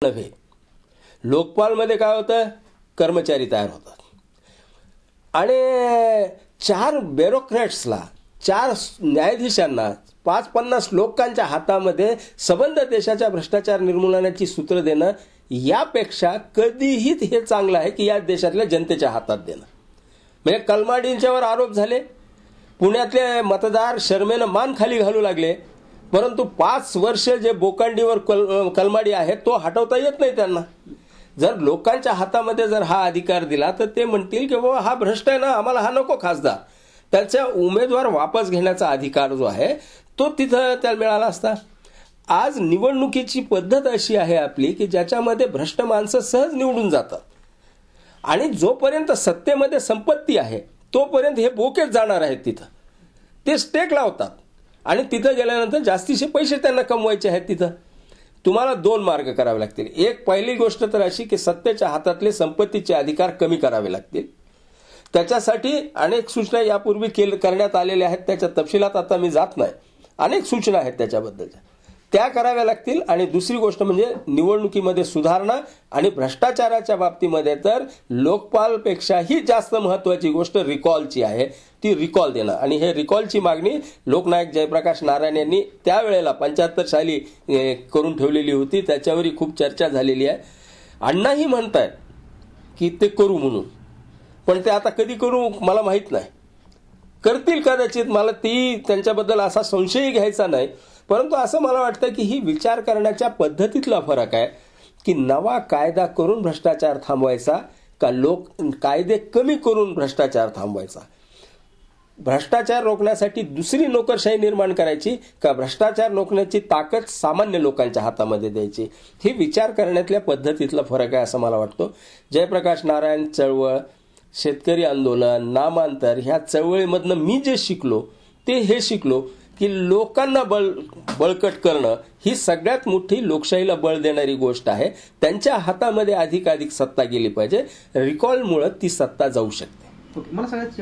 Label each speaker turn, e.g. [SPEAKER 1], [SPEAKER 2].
[SPEAKER 1] नव्हे. लोकपालमध्ये काय होतं, कर्मचारी तयार होतात आणि 4 ब्युरोक्रॅट्सला, 4 न्यायाधीशांना, 50 लोकांच्या हातामध्ये सबंध देशाच्या भ्रष्टाचार निर्मूलनाची सूत्र देणं यापेक्षा कधीही हे चांगलं आहे की या देशातल्या जनतेच्या हातात देणं. म्हणजे कलमाडींच्यावर आरोप झाले, पुण्यातले मतदार शर्मेनं मान खाली घालू लागले, परंतु 5 वर्ष जे बोकांडीवर कलमाडी आहे तो हटवता येत नाही त्यांना. जर लोकांच्या हातामध्ये जर हा अधिकार दिला तर ते म्हणतील की बाबा हा भ्रष्ट आहे ना, आम्हाला हा नको खासदार. त्याचा उमेदवार वापस घेण्याचा अधिकार जो आहे तो तिथं त्याला मिळाला असता. आज निवडणुकीची पद्धत अशी आहे आपली की ज्याच्यामध्ये भ्रष्ट माणसं सहज निवडून जातात आणि जोपर्यंत सत्तेमध्ये संपत्ती आहे तोपर्यंत हे बोकेच जाणार आहेत. तिथं ते स्टेक लावतात आणि तिथं गेल्यानंतर जास्तीचे पैसे त्यांना कमवायचे आहेत. तिथं तुम्हाला 2 मार्ग करावे लागतील. एक, पहिली गोष्ट तर अशी की सत्तेच्या हातातले संपत्तीचे अधिकार कमी करावे लागतील. त्याच्यासाठी अनेक सूचना यापूर्वी करण्यात आलेल्या आहेत, त्याच्या तपशिलात आता मी जात नाही. अनेक सूचना आहेत त्याच्याबद्दलच्या, त्या कराव्या लागतील. आणि दुसरी गोष्ट म्हणजे निवडणुकीमध्ये सुधारणा आणि भ्रष्टाचाराच्या बाबतीमध्ये तर लोकपालपेक्षाही जास्त महत्वाची गोष्ट रिकॉलची आहे, ती रिकॉल देणं. आणि हे रिकॉलची मागणी लोकनायक जयप्रकाश नारायण यांनी त्यावेळेला 75 साली करून ठेवलेली होती. त्याच्यावरही खूप चर्चा झालेली आहे. अण्णाही म्हणतायत की ते करू म्हणून, पण ते आता कधी करू मला माहीत नाही. करतील कदाचित, मला ती त्यांच्याबद्दल असा संशयही घ्यायचा नाही. परंतु असं मला वाटतं की ही विचार करण्याच्या पद्धतीतला फरक आहे की नवा कायदा करून भ्रष्टाचार थांबवायचा का कायदे कमी करून भ्रष्टाचार थांबवायचा. भ्रष्टाचार रोखण्यासाठी दुसरी नोकरशाही निर्माण करायची का भ्रष्टाचार रोखण्याची ताकद सामान्य लोकांच्या हातामध्ये द्यायची. ही विचार करण्यातल्या पद्धतीतला फरक आहे असं मला वाटतं. जयप्रकाश नारायण चळवळ, शेतकरी आंदोलन, नामांतर ह्या चळवळीमधनं मी जे शिकलो ते हे शिकलो की लोकांना बळकट करणं ही सगळ्यात मोठी लोकशाहीला बळ देणारी गोष्ट आहे. त्यांच्या हातामध्ये अधिकाधिक सत्ता गेली पाहिजे. रिकॉलमुळे ती सत्ता जाऊ शकते.
[SPEAKER 2] मला सगळ्यात